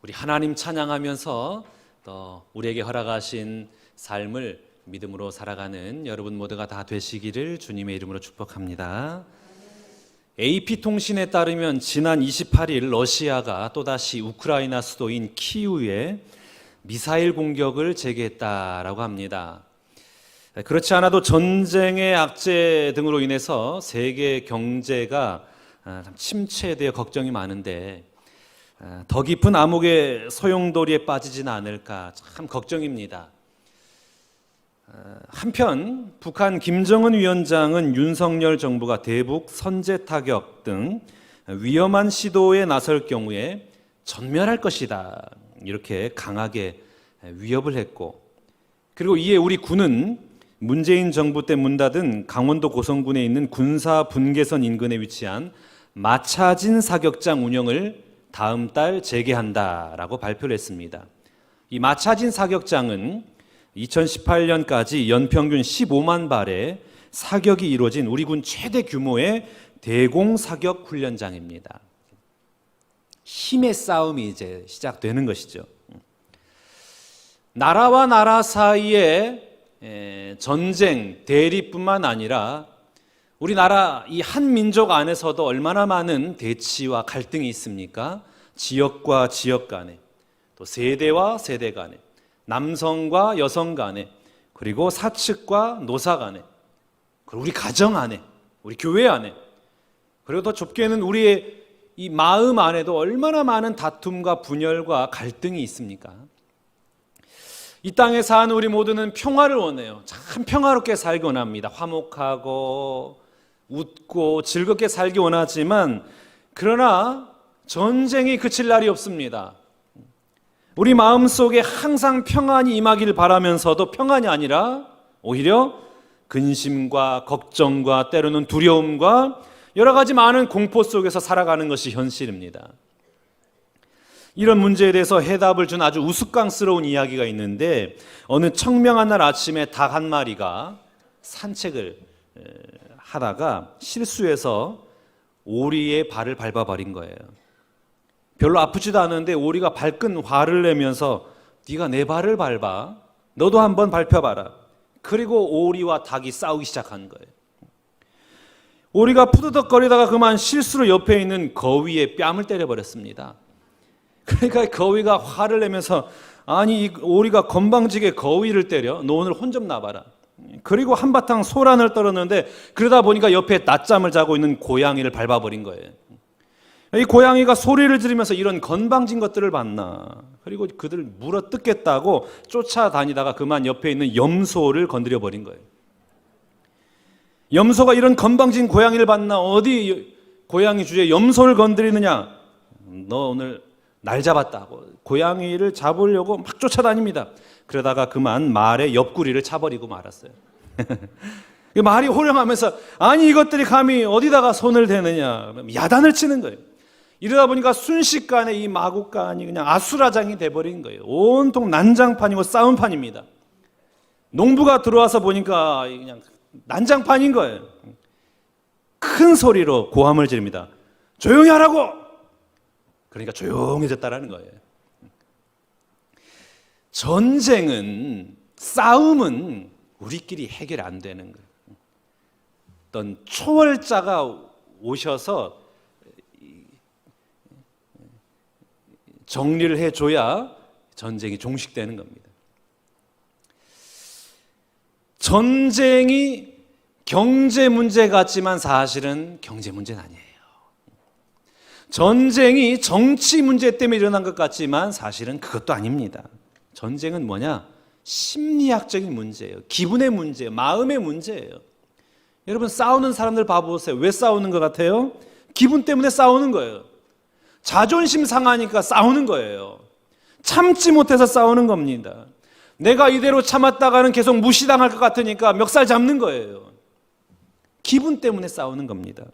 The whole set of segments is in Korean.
우리 하나님 찬양하면서 또 우리에게 허락하신 삶을 믿음으로 살아가는 여러분 모두가 다 되시기를 주님의 이름으로 축복합니다. AP통신에 따르면 지난 28일 러시아가 또다시 우크라이나 수도인 키우에 미사일 공격을 재개했다라고 합니다. 그렇지 않아도 전쟁의 악재 등으로 인해서 세계 경제가 침체되어 걱정이 많은데 더 깊은 암흑의 소용돌이에 빠지지는 않을까 참 걱정입니다. 한편 북한 김정은 위원장은 윤석열 정부가 대북 선제 타격 등 위험한 시도에 나설 경우에 전멸할 것이다 이렇게 강하게 위협을 했고, 그리고 이에 우리 군은 문재인 정부 때 문 닫은 강원도 고성군에 있는 군사 분계선 인근에 위치한 마차진 사격장 운영을 다음 달 재개한다라고 발표를 했습니다. 이 마차진 사격장은 2018년까지 연평균 15만 발의 사격이 이루어진 우리 군 최대 규모의 대공 사격 훈련장입니다. 힘의 싸움이 이제 시작되는 것이죠. 나라와 나라 사이에 전쟁, 대립뿐만 아니라 우리나라 이 한 민족 안에서도 얼마나 많은 대치와 갈등이 있습니까? 지역과 지역 간에, 또 세대와 세대 간에, 남성과 여성 간에, 그리고 사측과 노사 간에, 그리고 우리 가정 안에, 우리 교회 안에, 그리고 더 좁게는 우리의 이 마음 안에도 얼마나 많은 다툼과 분열과 갈등이 있습니까? 이 땅에 사는 우리 모두는 평화를 원해요. 참 평화롭게 살기 원합니다. 화목하고 웃고 즐겁게 살기 원하지만, 그러나 전쟁이 그칠 날이 없습니다. 우리 마음속에 항상 평안이 임하기를 바라면서도 평안이 아니라 오히려 근심과 걱정과 때로는 두려움과 여러 가지 많은 공포 속에서 살아가는 것이 현실입니다. 이런 문제에 대해서 해답을 준 아주 우스꽝스러운 이야기가 있는데, 어느 청명한 날 아침에 닭 한 마리가 산책을 하다가 실수해서 오리의 발을 밟아버린 거예요. 별로 아프지도 않은데 오리가 발끈 화를 내면서 네가 내 발을 밟아, 너도 한번 밟혀봐라. 그리고 오리와 닭이 싸우기 시작한 거예요. 오리가 푸드덕거리다가 그만 실수로 옆에 있는 거위의 뺨을 때려버렸습니다. 그러니까 거위가 화를 내면서, 아니 이 오리가 건방지게 거위를 때려? 너 오늘 혼 좀 나봐라. 그리고 한바탕 소란을 떨었는데, 그러다 보니까 옆에 낮잠을 자고 있는 고양이를 밟아버린 거예요. 이 고양이가 소리를 지르면서 이런 건방진 것들을 봤나, 그리고 그들을 물어뜯겠다고 쫓아다니다가 그만 옆에 있는 염소를 건드려 버린 거예요. 염소가 이런 건방진 고양이를 봤나, 어디 고양이 주제에 염소를 건드리느냐, 너 오늘 날 잡았다고 고양이를 잡으려고 막 쫓아다닙니다. 그러다가 그만 말의 옆구리를 차버리고 말았어요. 말이 호령하면서, 아니 이것들이 감히 어디다가 손을 대느냐, 야단을 치는 거예요. 이러다 보니까 순식간에 이 마구간이 그냥 아수라장이 돼버린 거예요. 온통 난장판이고 싸움판입니다. 농부가 들어와서 보니까 그냥 난장판인 거예요. 큰 소리로 고함을 지릅니다. 조용히 하라고! 그러니까 조용해졌다라는 거예요. 전쟁은, 싸움은 우리끼리 해결 안 되는 거예요. 어떤 초월자가 오셔서 정리를 해줘야 전쟁이 종식되는 겁니다. 전쟁이 경제 문제 같지만 사실은 경제 문제는 아니에요. 전쟁이 정치 문제 때문에 일어난 것 같지만 사실은 그것도 아닙니다. 전쟁은 뭐냐? 심리학적인 문제예요. 기분의 문제예요. 마음의 문제예요. 여러분, 싸우는 사람들 봐보세요. 왜 싸우는 것 같아요? 기분 때문에 싸우는 거예요. 자존심 상하니까 싸우는 거예요. 참지 못해서 싸우는 겁니다. 내가 이대로 참았다가는 계속 무시당할 것 같으니까 멱살 잡는 거예요. 기분 때문에 싸우는 겁니다.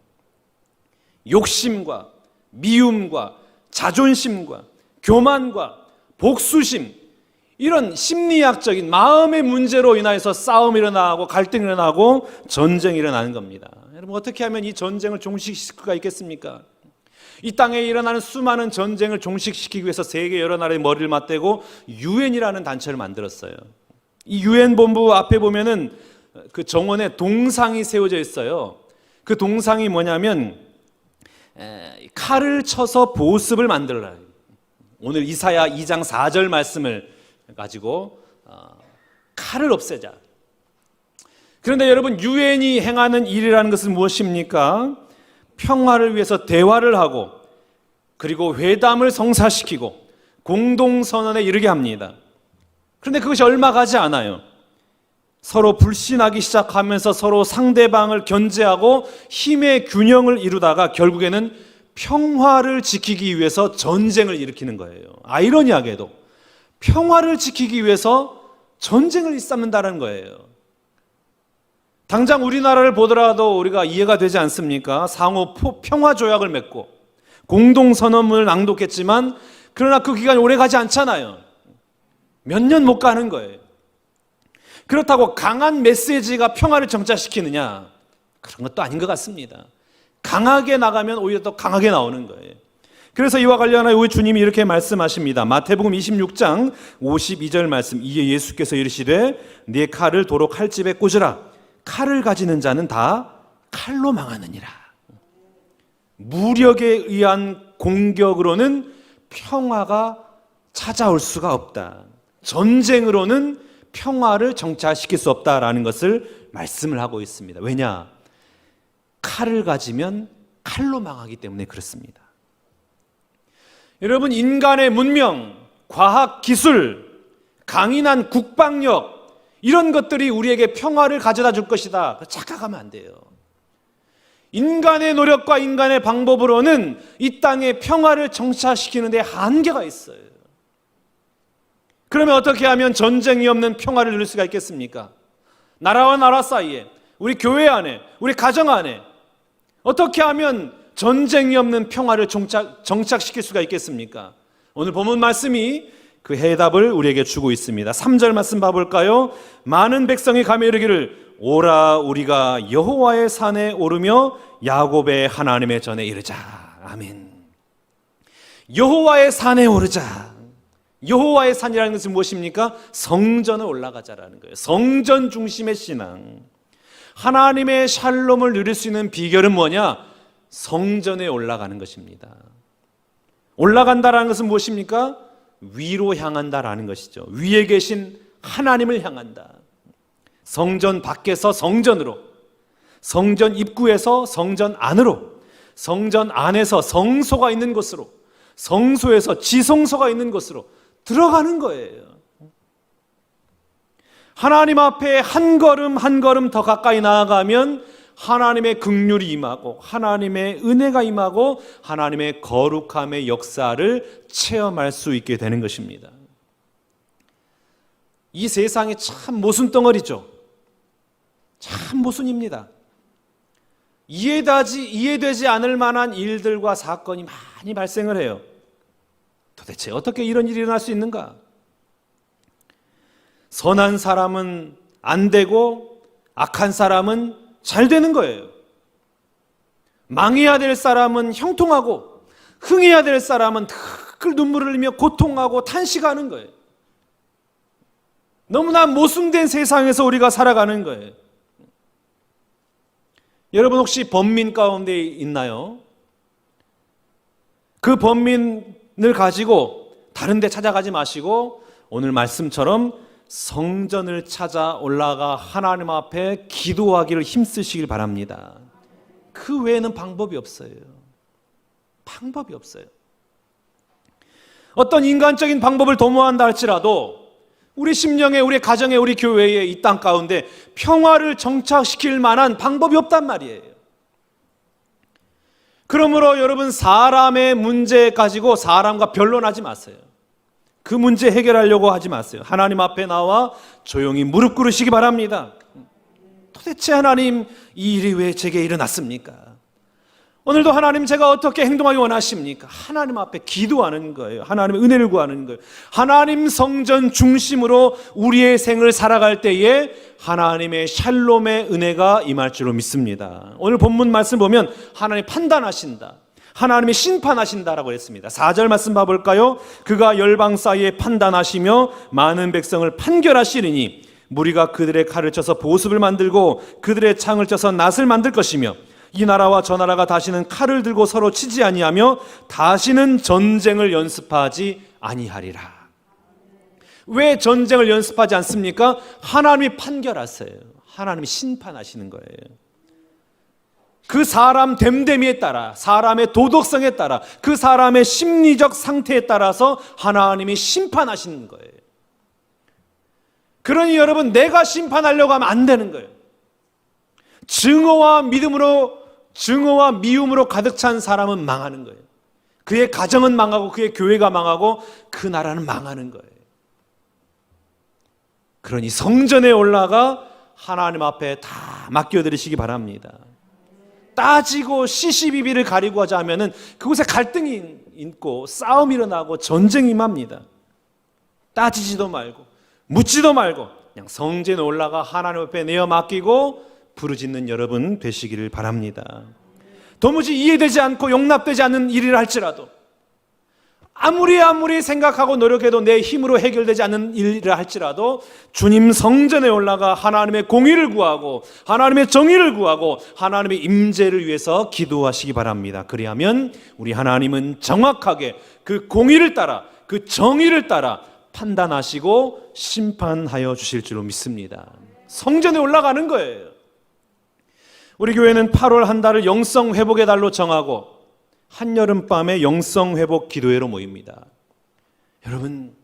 욕심과 미움과 자존심과 교만과 복수심, 이런 심리학적인 마음의 문제로 인해서 싸움이 일어나고 갈등이 일어나고 전쟁이 일어나는 겁니다. 여러분, 어떻게 하면 이 전쟁을 종식시킬 수가 있겠습니까? 이 땅에 일어나는 수많은 전쟁을 종식시키기 위해서 세계 여러 나라의 머리를 맞대고 유엔이라는 단체를 만들었어요. 이 유엔 본부 앞에 보면은 그 정원에 동상이 세워져 있어요. 그 동상이 뭐냐면 칼을 쳐서 보습을 만들어라. 오늘 이사야 2장 4절 말씀을 가지고 칼을 없애자. 그런데 여러분, 유엔이 행하는 일이라는 것은 무엇입니까? 평화를 위해서 대화를 하고 그리고 회담을 성사시키고 공동선언에 이르게 합니다. 그런데 그것이 얼마 가지 않아요. 서로 불신하기 시작하면서 서로 상대방을 견제하고 힘의 균형을 이루다가 결국에는 평화를 지키기 위해서 전쟁을 일으키는 거예요. 아이러니하게도 평화를 지키기 위해서 전쟁을 일삼는다는 거예요. 당장 우리나라를 보더라도 우리가 이해가 되지 않습니까? 상호 평화 조약을 맺고 공동선언문을 낭독했지만 그러나 그 기간이 오래 가지 않잖아요. 몇 년 못 가는 거예요. 그렇다고 강한 메시지가 평화를 정착시키느냐? 그런 것도 아닌 것 같습니다. 강하게 나가면 오히려 더 강하게 나오는 거예요. 그래서 이와 관련하여 우리 주님이 이렇게 말씀하십니다. 마태복음 26장 52절 말씀. 이에 예수께서 이르시되 네 칼을 도로 칼집에 꽂으라. 칼을 가지는 자는 다 칼로 망하느니라. 무력에 의한 공격으로는 평화가 찾아올 수가 없다. 전쟁으로는 평화를 정착시킬 수 없다라는 것을 말씀을 하고 있습니다. 왜냐? 칼을 가지면 칼로 망하기 때문에 그렇습니다. 여러분, 인간의 문명, 과학, 기술, 강인한 국방력, 이런 것들이 우리에게 평화를 가져다 줄 것이다. 착각하면 안 돼요. 인간의 노력과 인간의 방법으로는 이 땅에 평화를 정착시키는 데 한계가 있어요. 그러면 어떻게 하면 전쟁이 없는 평화를 누릴 수가 있겠습니까? 나라와 나라 사이에, 우리 교회 안에, 우리 가정 안에 어떻게 하면 전쟁이 없는 평화를 정착시킬 수가 있겠습니까? 오늘 본문 말씀이 그 해답을 우리에게 주고 있습니다. 3절 말씀 봐볼까요? 많은 백성이 가며 이르기를 오라 우리가 여호와의 산에 오르며 야곱의 하나님의 전에 이르자. 아멘. 여호와의 산에 오르자. 여호와의 산이라는 것은 무엇입니까? 성전에 올라가자라는 거예요. 성전 중심의 신앙. 하나님의 샬롬을 누릴 수 있는 비결은 뭐냐? 성전에 올라가는 것입니다. 올라간다라는 것은 무엇입니까? 위로 향한다라는 것이죠. 위에 계신 하나님을 향한다. 성전 밖에서 성전으로, 성전 입구에서 성전 안으로, 성전 안에서 성소가 있는 곳으로, 성소에서 지성소가 있는 곳으로 들어가는 거예요. 하나님 앞에 한 걸음 한 걸음 더 가까이 나아가면 하나님의 긍휼이 임하고 하나님의 은혜가 임하고 하나님의 거룩함의 역사를 체험할 수 있게 되는 것입니다. 이 세상이 참 모순덩어리죠. 참 모순입니다. 이해되지 않을 만한 일들과 사건이 많이 발생을 해요. 도대체 어떻게 이런 일이 일어날 수 있는가? 선한 사람은 안 되고 악한 사람은 잘 되는 거예요. 망해야 될 사람은 형통하고 흥해야 될 사람은 큰 눈물을 흘리며 고통하고 탄식하는 거예요. 너무나 모순된 세상에서 우리가 살아가는 거예요. 여러분 혹시 범민 가운데 있나요? 그 범민을 가지고 다른 데 찾아가지 마시고 오늘 말씀처럼 성전을 찾아 올라가 하나님 앞에 기도하기를 힘쓰시길 바랍니다. 그 외에는 방법이 없어요. 방법이 없어요. 어떤 인간적인 방법을 도모한다 할지라도 우리 심령에, 우리 가정에, 우리 교회에 이 땅 가운데 평화를 정착시킬 만한 방법이 없단 말이에요. 그러므로 여러분 사람의 문제 가지고 사람과 변론하지 마세요. 그 문제 해결하려고 하지 마세요. 하나님 앞에 나와 조용히 무릎 꿇으시기 바랍니다. 도대체 하나님 이 일이 왜 제게 일어났습니까? 오늘도 하나님 제가 어떻게 행동하기 원하십니까? 하나님 앞에 기도하는 거예요. 하나님의 은혜를 구하는 거예요. 하나님 성전 중심으로 우리의 생을 살아갈 때에 하나님의 샬롬의 은혜가 임할 줄로 믿습니다. 오늘 본문 말씀 보면 하나님 판단하신다. 하나님이 심판하신다라고 했습니다. 4절 말씀 봐볼까요? 그가 열방 사이에 판단하시며 많은 백성을 판결하시리니 무리가 그들의 칼을 쳐서 보습을 만들고 그들의 창을 쳐서 낫을 만들 것이며 이 나라와 저 나라가 다시는 칼을 들고 서로 치지 아니하며 다시는 전쟁을 연습하지 아니하리라. 왜 전쟁을 연습하지 않습니까? 하나님이 판결하세요. 하나님이 심판하시는 거예요. 그 사람 됨됨이에 따라, 사람의 도덕성에 따라, 그 사람의 심리적 상태에 따라서 하나님이 심판하시는 거예요. 그러니 여러분, 내가 심판하려고 하면 안 되는 거예요. 증오와 미움으로 가득 찬 사람은 망하는 거예요. 그의 가정은 망하고 그의 교회가 망하고 그 나라는 망하는 거예요. 그러니 성전에 올라가 하나님 앞에 다 맡겨드리시기 바랍니다. 따지고 시시비비를 가리고 하자면은 그곳에 갈등이 있고 싸움이 일어나고 전쟁이 임합니다. 따지지도 말고 묻지도 말고 그냥 성전에 올라가 하나님 앞에 내어 맡기고 부르짖는 여러분 되시기를 바랍니다. 도무지 이해되지 않고 용납되지 않는 일이라 할지라도, 아무리 생각하고 노력해도 내 힘으로 해결되지 않는 일이라 할지라도 주님 성전에 올라가 하나님의 공의를 구하고 하나님의 정의를 구하고 하나님의 임재를 위해서 기도하시기 바랍니다. 그리하면 우리 하나님은 정확하게 그 공의를 따라, 그 정의를 따라 판단하시고 심판하여 주실 줄로 믿습니다. 성전에 올라가는 거예요. 우리 교회는 8월 한 달을 영성회복의 달로 정하고 한여름밤에 영성회복 기도회로 모입니다. 여러분,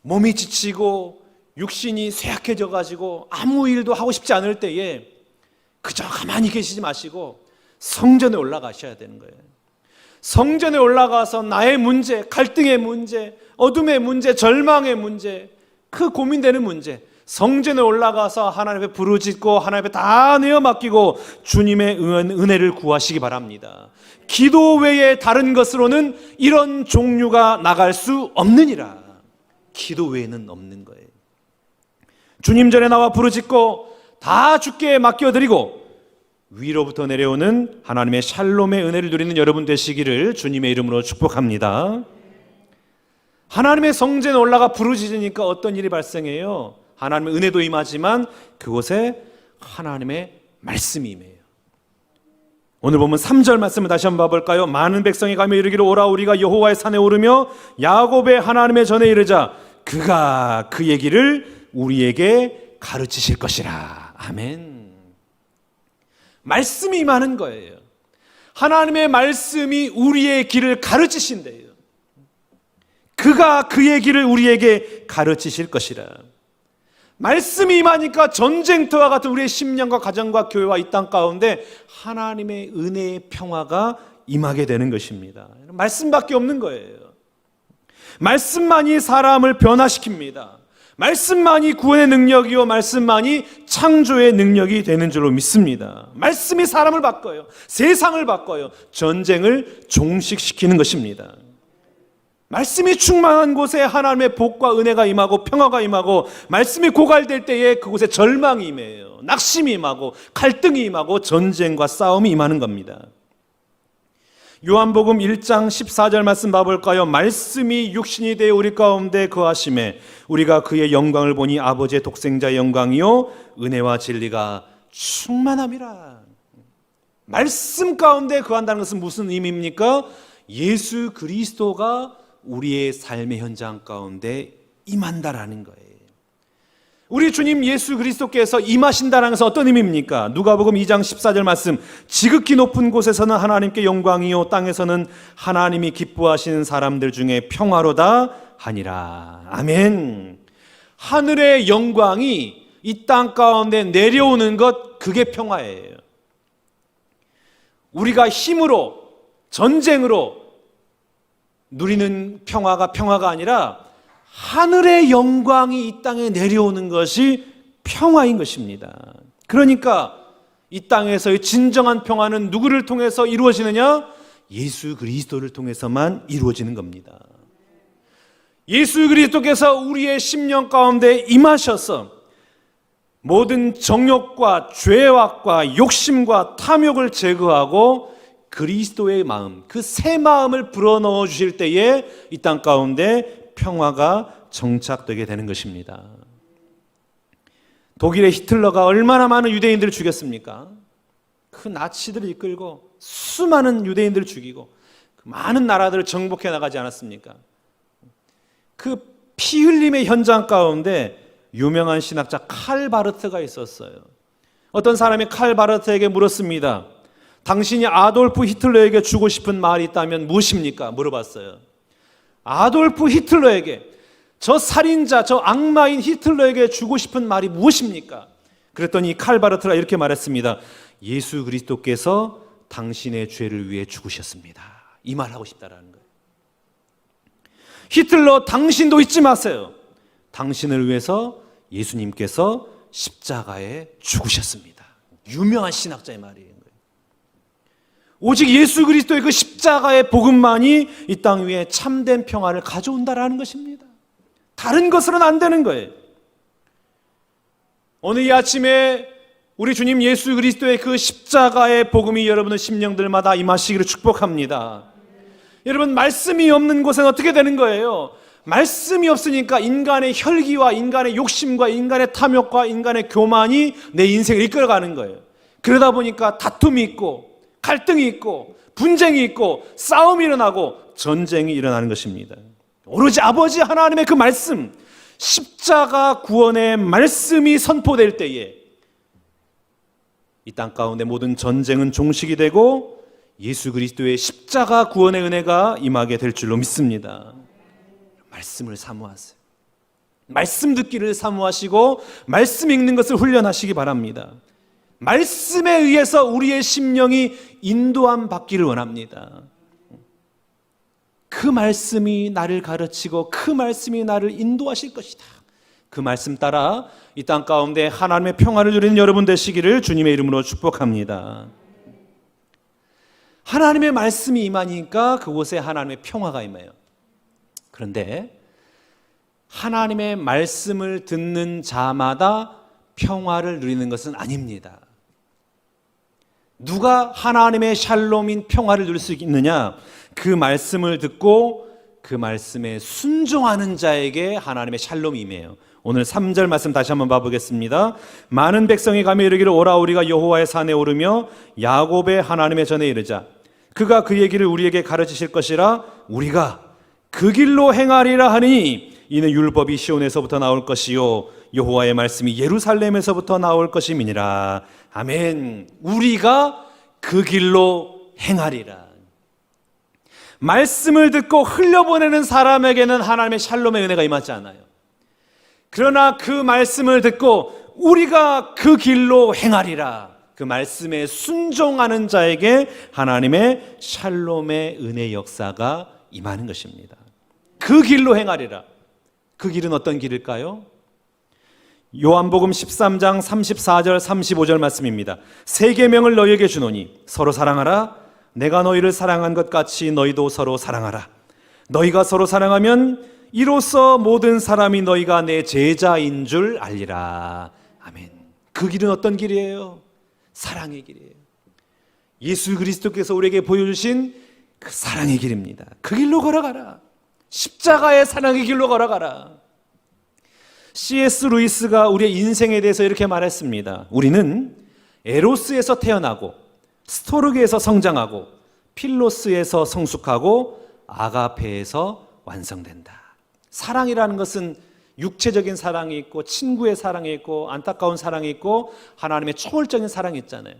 몸이 지치고 육신이 쇠약해져 가지고 아무 일도 하고 싶지 않을 때에 그저 가만히 계시지 마시고 성전에 올라가셔야 되는 거예요. 성전에 올라가서 나의 문제, 갈등의 문제, 어둠의 문제, 절망의 문제, 그 고민되는 문제, 성전에 올라가서 하나님 앞에 부르짖고 하나님 앞에 다 내어 맡기고 주님의 은혜를 구하시기 바랍니다. 기도 외에 다른 것으로는 이런 종류가 나갈 수 없느니라. 기도 외에는 없는 거예요. 주님 전에 나와 부르짖고 다 주께 맡겨드리고 위로부터 내려오는 하나님의 샬롬의 은혜를 누리는 여러분 되시기를 주님의 이름으로 축복합니다. 하나님의 성전에 올라가 부르짖으니까 어떤 일이 발생해요? 하나님의 은혜도 임하지만 그곳에 하나님의 말씀이 임해요. 오늘 보면 3절 말씀을 다시 한번 봐볼까요? 많은 백성이 가며 이르기를 오라 우리가 여호와의 산에 오르며 야곱의 하나님의 전에 이르자 그가 그 얘기를 우리에게 가르치실 것이라. 아멘. 말씀이 임하는 거예요. 하나님의 말씀이 우리의 길을 가르치신대요. 그가 그의 길을 우리에게 가르치실 것이라. 말씀이 임하니까 전쟁터와 같은 우리의 심령과 가정과 교회와 이 땅 가운데 하나님의 은혜의 평화가 임하게 되는 것입니다. 말씀밖에 없는 거예요. 말씀만이 사람을 변화시킵니다. 말씀만이 구원의 능력이요 말씀만이 창조의 능력이 되는 줄로 믿습니다. 말씀이 사람을 바꿔요. 세상을 바꿔요. 전쟁을 종식시키는 것입니다. 말씀이 충만한 곳에 하나님의 복과 은혜가 임하고 평화가 임하고, 말씀이 고갈될 때에 그곳에 절망이 임해요. 낙심이 임하고 갈등이 임하고 전쟁과 싸움이 임하는 겁니다. 요한복음 1장 14절 말씀 봐볼까요? 말씀이 육신이 되어 우리 가운데 거하심에 우리가 그의 영광을 보니 아버지의 독생자의 영광이요 은혜와 진리가 충만함이라. 말씀 가운데 거한다는 것은 무슨 의미입니까? 예수 그리스도가 우리의 삶의 현장 가운데 임한다라는 거예요. 우리 주님 예수 그리스도께서 임하신다는 것은 어떤 의미입니까? 누가복음 2장 14절 말씀, 지극히 높은 곳에서는 하나님께 영광이요 땅에서는 하나님이 기뻐하시는 사람들 중에 평화로다 하니라. 아멘. 하늘의 영광이 이 땅 가운데 내려오는 것, 그게 평화예요. 우리가 힘으로 전쟁으로 누리는 평화가 아니라 하늘의 영광이 이 땅에 내려오는 것이 평화인 것입니다. 그러니까 이 땅에서의 진정한 평화는 누구를 통해서 이루어지느냐? 예수 그리스도를 통해서만 이루어지는 겁니다. 예수 그리스도께서 우리의 심령 가운데 임하셔서 모든 정욕과 죄악과 욕심과 탐욕을 제거하고 그리스도의 마음, 그 새 마음을 불어넣어 주실 때에 이 땅 가운데 평화가 정착되게 되는 것입니다. 독일의 히틀러가 얼마나 많은 유대인들을 죽였습니까? 그 나치들을 이끌고 수많은 유대인들을 죽이고 많은 나라들을 정복해 나가지 않았습니까? 그 피 흘림의 현장 가운데 유명한 신학자 칼 바르트가 있었어요. 어떤 사람이 칼 바르트에게 물었습니다. 당신이 아돌프 히틀러에게 주고 싶은 말이 있다면 무엇입니까? 물어봤어요. 아돌프 히틀러에게, 저 살인자, 저 악마인 히틀러에게 주고 싶은 말이 무엇입니까? 그랬더니 칼 바르트가 이렇게 말했습니다. 예수 그리스도께서 당신의 죄를 위해 죽으셨습니다. 이 말 하고 싶다라는 거예요. 히틀러, 당신도 잊지 마세요. 당신을 위해서 예수님께서 십자가에 죽으셨습니다. 유명한 신학자의 말이에요. 오직 예수 그리스도의 그 십자가의 복음만이 이 땅 위에 참된 평화를 가져온다라는 것입니다. 다른 것으로는 안 되는 거예요. 오늘 이 아침에 우리 주님 예수 그리스도의 그 십자가의 복음이 여러분의 심령들마다 임하시기를 축복합니다. 여러분, 말씀이 없는 곳은 어떻게 되는 거예요? 말씀이 없으니까 인간의 혈기와 인간의 욕심과 인간의 탐욕과 인간의 교만이 내 인생을 이끌어가는 거예요. 그러다 보니까 다툼이 있고 갈등이 있고 분쟁이 있고 싸움이 일어나고 전쟁이 일어나는 것입니다. 오로지 아버지 하나님의 그 말씀, 십자가 구원의 말씀이 선포될 때에 이 땅 가운데 모든 전쟁은 종식이 되고 예수 그리스도의 십자가 구원의 은혜가 임하게 될 줄로 믿습니다. 말씀을 사모하세요. 말씀 듣기를 사모하시고 말씀 읽는 것을 훈련하시기 바랍니다. 말씀에 의해서 우리의 심령이 인도함 받기를 원합니다. 그 말씀이 나를 가르치고 그 말씀이 나를 인도하실 것이다. 그 말씀 따라 이 땅 가운데 하나님의 평화를 누리는 여러분 되시기를 주님의 이름으로 축복합니다. 하나님의 말씀이 임하니까 그곳에 하나님의 평화가 임해요. 그런데 하나님의 말씀을 듣는 자마다 평화를 누리는 것은 아닙니다. 누가 하나님의 샬롬인 평화를 누릴 수 있느냐? 그 말씀을 듣고 그 말씀에 순종하는 자에게 하나님의 샬롬이 임해요. 오늘 3절 말씀 다시 한번 봐보겠습니다. 많은 백성이 가며 이르기를 오라 우리가 여호와의 산에 오르며 야곱의 하나님의 전에 이르자. 그가 그 얘기를 우리에게 가르치실 것이라 우리가 그 길로 행하리라 하니 이는 율법이 시온에서부터 나올 것이요 여호와의 말씀이 예루살렘에서부터 나올 것임이니라. 아멘. 우리가 그 길로 행하리라. 말씀을 듣고 흘려보내는 사람에게는 하나님의 샬롬의 은혜가 임하지 않아요. 그러나 그 말씀을 듣고 우리가 그 길로 행하리라. 그 말씀에 순종하는 자에게 하나님의 샬롬의 은혜 역사가 임하는 것입니다. 그 길로 행하리라. 그 길은 어떤 길일까요? 요한복음 13장 34절 35절 말씀입니다. 새 계명을 너희에게 주노니 서로 사랑하라. 내가 너희를 사랑한 것 같이 너희도 서로 사랑하라. 너희가 서로 사랑하면 이로써 모든 사람이 너희가 내 제자인 줄 알리라. 아멘. 그 길은 어떤 길이에요? 사랑의 길이에요. 예수 그리스도께서 우리에게 보여주신 그 사랑의 길입니다. 그 길로 걸어가라. 십자가의 사랑의 길로 걸어가라. C.S. 루이스가 우리의 인생에 대해서 이렇게 말했습니다. 우리는 에로스에서 태어나고 스토르게에서 성장하고 필로스에서 성숙하고 아가페에서 완성된다. 사랑이라는 것은 육체적인 사랑이 있고 친구의 사랑이 있고 안타까운 사랑이 있고 하나님의 초월적인 사랑이 있잖아요.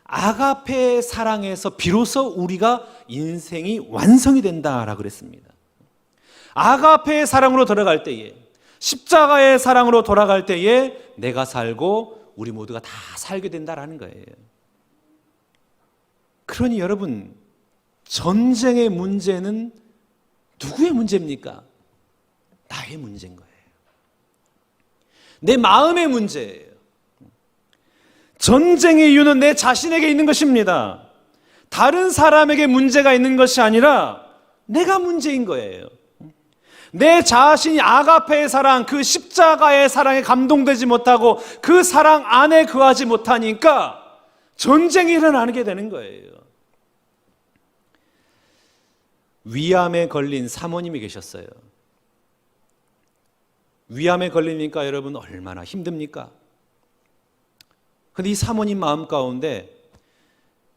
아가페의 사랑에서 비로소 우리가 인생이 완성이 된다라고 그랬습니다. 아가페의 사랑으로 들어갈 때에, 십자가의 사랑으로 돌아갈 때에 내가 살고 우리 모두가 다 살게 된다라는 거예요. 그러니 여러분, 전쟁의 문제는 누구의 문제입니까? 나의 문제인 거예요. 내 마음의 문제예요. 전쟁의 이유는 내 자신에게 있는 것입니다. 다른 사람에게 문제가 있는 것이 아니라 내가 문제인 거예요. 내 자신이 아가페의 사랑, 그 십자가의 사랑에 감동되지 못하고 그 사랑 안에 거하지 못하니까 전쟁이 일어나게 되는 거예요. 위암에 걸린 사모님이 계셨어요. 위암에 걸리니까 여러분 얼마나 힘듭니까? 근데 이 사모님 마음 가운데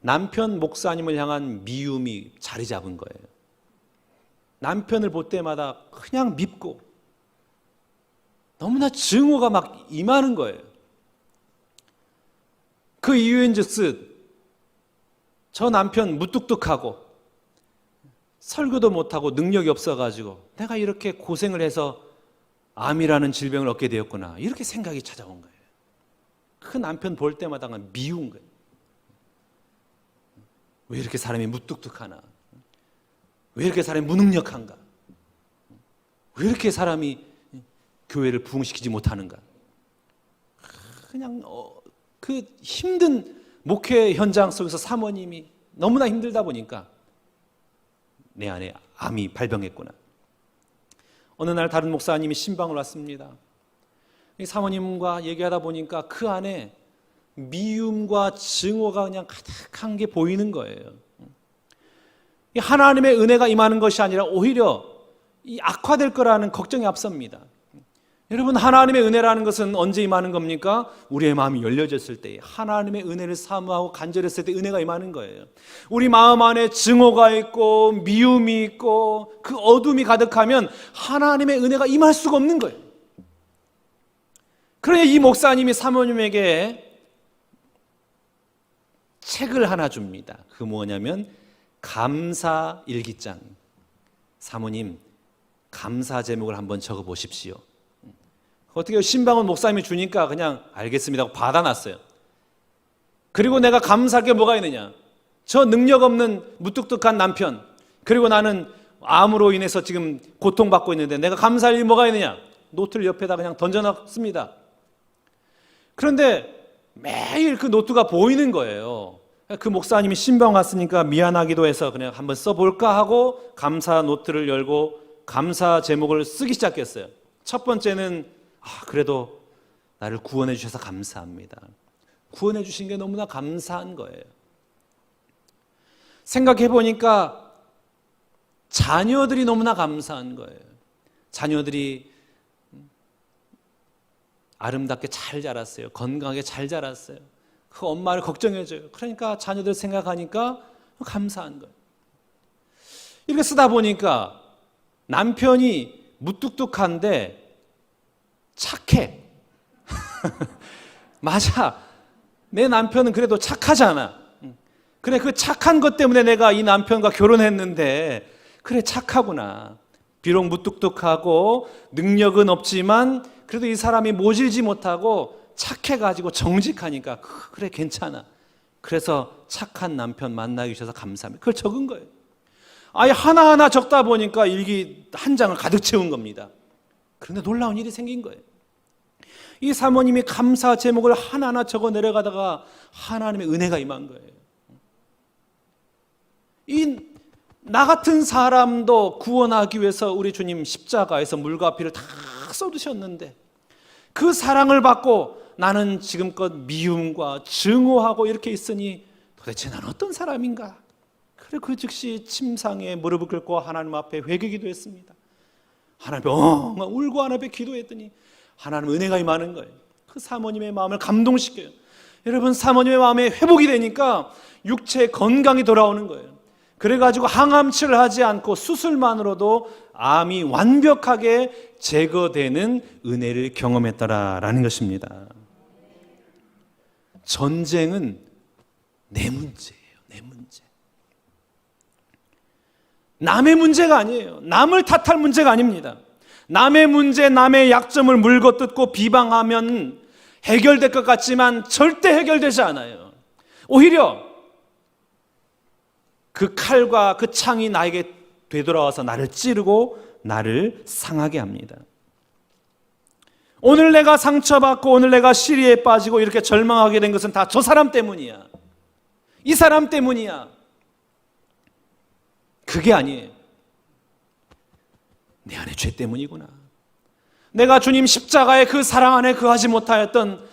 남편 목사님을 향한 미움이 자리 잡은 거예요. 남편을 볼 때마다 그냥 밉고 너무나 증오가 막 임하는 거예요. 그 이유인즉슨 저 남편 무뚝뚝하고 설교도 못하고 능력이 없어가지고 내가 이렇게 고생을 해서 암이라는 질병을 얻게 되었구나, 이렇게 생각이 찾아온 거예요. 그 남편 볼 때마다 미운 거예요. 왜 이렇게 사람이 무뚝뚝하나? 왜 이렇게 사람이 무능력한가? 왜 이렇게 사람이 교회를 부흥시키지 못하는가? 그냥 그 힘든 목회 현장 속에서 사모님이 너무나 힘들다 보니까 내 안에 암이 발병했구나. 어느 날 다른 목사님이 신방을 왔습니다. 이 사모님과 얘기하다 보니까 그 안에 미움과 증오가 그냥 가득한 게 보이는 거예요. 하나님의 은혜가 임하는 것이 아니라 오히려 이 악화될 거라는 걱정이 앞섭니다. 여러분, 하나님의 은혜라는 것은 언제 임하는 겁니까? 우리의 마음이 열려졌을 때, 하나님의 은혜를 사모하고 간절했을 때 은혜가 임하는 거예요. 우리 마음 안에 증오가 있고 미움이 있고 그 어둠이 가득하면 하나님의 은혜가 임할 수가 없는 거예요. 그러니 이 목사님이 사모님에게 책을 하나 줍니다. 그 뭐냐면 감사 일기장. 사모님, 감사 제목을 한번 적어 보십시오. 어떻게 해요? 신방은 목사님이 주니까 그냥 알겠습니다 하고 받아놨어요. 그리고 내가 감사할 게 뭐가 있느냐? 저 능력 없는 무뚝뚝한 남편, 그리고 나는 암으로 인해서 지금 고통받고 있는데 내가 감사할 일이 뭐가 있느냐? 노트를 옆에다 그냥 던져놨습니다. 그런데 매일 그 노트가 보이는 거예요. 그 목사님이 신방 왔으니까 미안하기도 해서 그냥 한번 써볼까 하고 감사 노트를 열고 감사 제목을 쓰기 시작했어요. 첫 번째는 그래도 나를 구원해 주셔서 감사합니다. 구원해 주신 게 너무나 감사한 거예요. 생각해 보니까 자녀들이 너무나 감사한 거예요. 자녀들이 아름답게 잘 자랐어요. 건강하게 잘 자랐어요. 그 엄마를 걱정해줘요. 그러니까 자녀들 생각하니까 감사한 거예요. 이렇게 쓰다 보니까 남편이 무뚝뚝한데 착해. 맞아. 내 남편은 그래도 착하잖아. 그래, 그 착한 것 때문에 내가 이 남편과 결혼했는데, 그래, 착하구나. 비록 무뚝뚝하고 능력은 없지만 그래도 이 사람이 모질지 못하고 착해가지고 정직하니까 그래, 괜찮아. 그래서 착한 남편 만나기 주셔서 감사합니다. 그걸 적은 거예요. 아예 하나하나 적다 보니까 일기 한 장을 가득 채운 겁니다. 그런데 놀라운 일이 생긴 거예요. 이 사모님이 감사 제목을 하나하나 적어 내려가다가 하나님의 은혜가 임한 거예요. 나 같은 사람도 구원하기 위해서 우리 주님 십자가에서 물과 피를 다 쏟으셨는데 그 사랑을 받고 나는 지금껏 미움과 증오하고 이렇게 있으니 도대체 난 어떤 사람인가? 그래, 그 즉시 침상에 무릎을 꿇고 하나님 앞에 회개기도했습니다. 하나님 앞에 울고 하나님 앞에 기도했더니 하나님 은혜가 임하는 거예요. 그 사모님의 마음을 감동시켜요. 여러분, 사모님의 마음에 회복이 되니까 육체 건강이 돌아오는 거예요. 그래가지고 항암치를 하지 않고 수술만으로도 암이 완벽하게 제거되는 은혜를 경험했다라는 것입니다. 전쟁은 내 문제예요. 내 문제. 남의 문제가 아니에요. 남을 탓할 문제가 아닙니다. 남의 문제, 남의 약점을 물거뜯고 비방하면 해결될 것 같지만 절대 해결되지 않아요. 오히려 그 칼과 그 창이 나에게 되돌아와서 나를 찌르고 나를 상하게 합니다. 오늘 내가 상처받고 오늘 내가 시리에 빠지고 이렇게 절망하게 된 것은 다 저 사람 때문이야. 이 사람 때문이야. 그게 아니에요. 내 안에 죄 때문이구나. 내가 주님 십자가의 그 사랑 안에 거하지 못하였던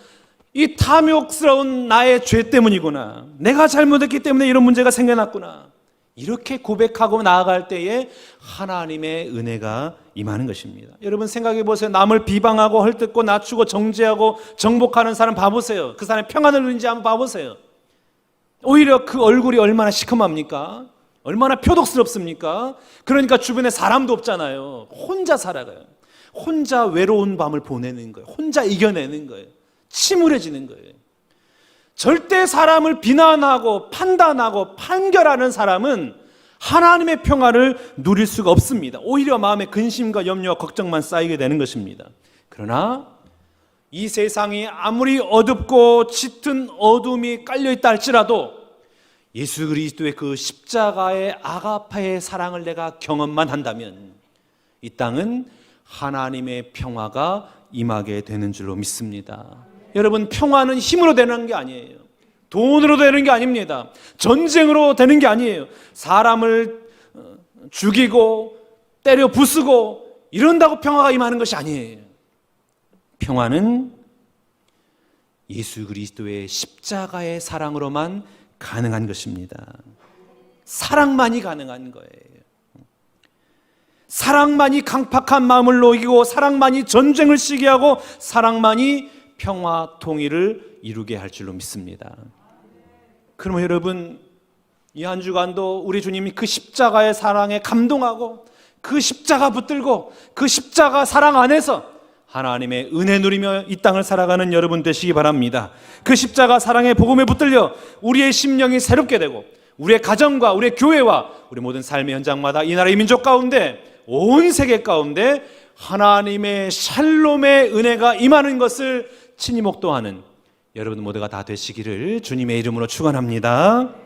이 탐욕스러운 나의 죄 때문이구나. 내가 잘못했기 때문에 이런 문제가 생겨났구나. 이렇게 고백하고 나아갈 때에 하나님의 은혜가 임하는 것입니다. 여러분 생각해 보세요. 남을 비방하고 헐뜯고 낮추고 정죄하고 정복하는 사람 봐보세요. 그 사람이 평안을 누리는지 한번 봐보세요. 오히려 그 얼굴이 얼마나 시커멉니까? 얼마나 표독스럽습니까? 그러니까 주변에 사람도 없잖아요. 혼자 살아가요. 혼자 외로운 밤을 보내는 거예요. 혼자 이겨내는 거예요. 침울해지는 거예요. 절대 사람을 비난하고 판단하고 판결하는 사람은 하나님의 평화를 누릴 수가 없습니다. 오히려 마음에 근심과 염려와 걱정만 쌓이게 되는 것입니다. 그러나 이 세상이 아무리 어둡고 짙은 어둠이 깔려있다 할지라도 예수 그리스도의 그 십자가의 아가파의 사랑을 내가 경험만 한다면 이 땅은 하나님의 평화가 임하게 되는 줄로 믿습니다. 여러분, 평화는 힘으로 되는 게 아니에요. 돈으로 되는 게 아닙니다. 전쟁으로 되는 게 아니에요. 사람을 죽이고 때려 부수고 이런다고 평화가 임하는 것이 아니에요. 평화는 예수 그리스도의 십자가의 사랑으로만 가능한 것입니다. 사랑만이 가능한 거예요. 사랑만이 강팍한 마음을 녹이고 사랑만이 전쟁을 시게 하고 사랑만이 평화 통일을 이루게 할 줄로 믿습니다. 그러면 여러분, 이 한 주간도 우리 주님이 그 십자가의 사랑에 감동하고 그 십자가 붙들고 그 십자가 사랑 안에서 하나님의 은혜 누리며 이 땅을 살아가는 여러분 되시기 바랍니다. 그 십자가 사랑의 복음에 붙들려 우리의 심령이 새롭게 되고 우리의 가정과 우리의 교회와 우리 모든 삶의 현장마다 이 나라의 민족 가운데 온 세계 가운데 하나님의 샬롬의 은혜가 임하는 것을 친히 목도하는 여러분 모두가 다 되시기를 주님의 이름으로 축원합니다.